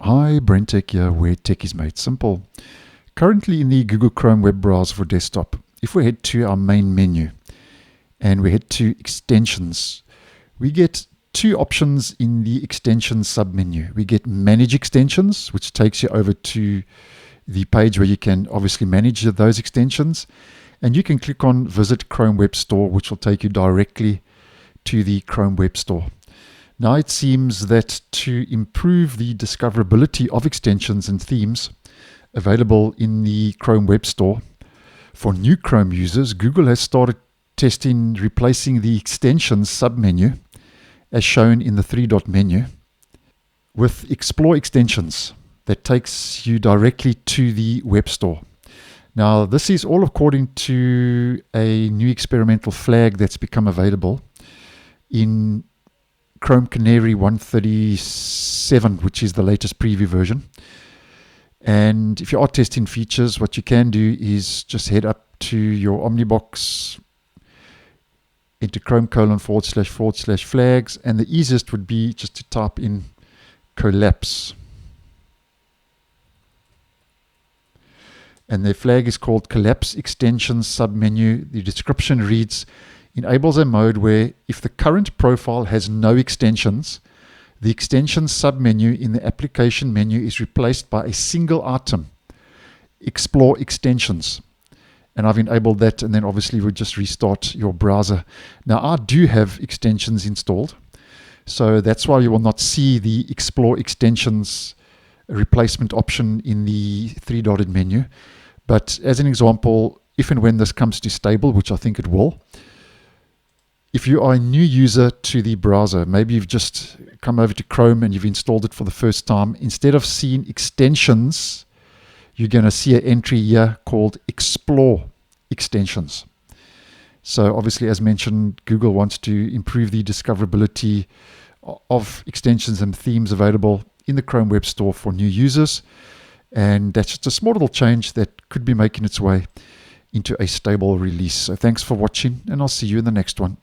Hi, BrenTech here, where tech is made simple. Currently in the Google Chrome web browser for desktop, if we head to our main menu and we head to extensions, we get two options in the extensions submenu. We get manage extensions, which takes you over to the page where you can obviously manage those extensions. And you can click on visit Chrome Web Store, which will take you directly to the Chrome Web Store. Now it seems that to improve the discoverability of extensions and themes available in the Chrome Web Store for new Chrome users, Google has started testing replacing the extensions submenu, as shown in the three-dot menu, with Explore extensions that takes you directly to the Web Store. Now this is all according to a new experimental flag that's become available in Chrome Canary 137, which is the latest preview version. And if you are testing features, what you can do is just head up to your Omnibox, into Chrome // flags, and the easiest would be just to type in collapse. And the flag is called collapse extensions submenu. The description reads, enables a mode where if the current profile has no extensions, the extensions submenu in the application menu is replaced by a single item, Explore extensions. And I've enabled that, and then obviously we'll just restart your browser. Now I do have extensions installed, so that's why you will not see the Explore extensions replacement option in the three-dotted menu. But as an example, if and when this comes to stable, which I think it will, if you are a new user to the browser, maybe you've just come over to Chrome and you've installed it for the first time, instead of seeing extensions, you're going to see an entry here called Explore extensions. So obviously, as mentioned, Google wants to improve the discoverability of extensions and themes available in the Chrome Web Store for new users. And that's just a small little change that could be making its way into a stable release. So thanks for watching, and I'll see you in the next one.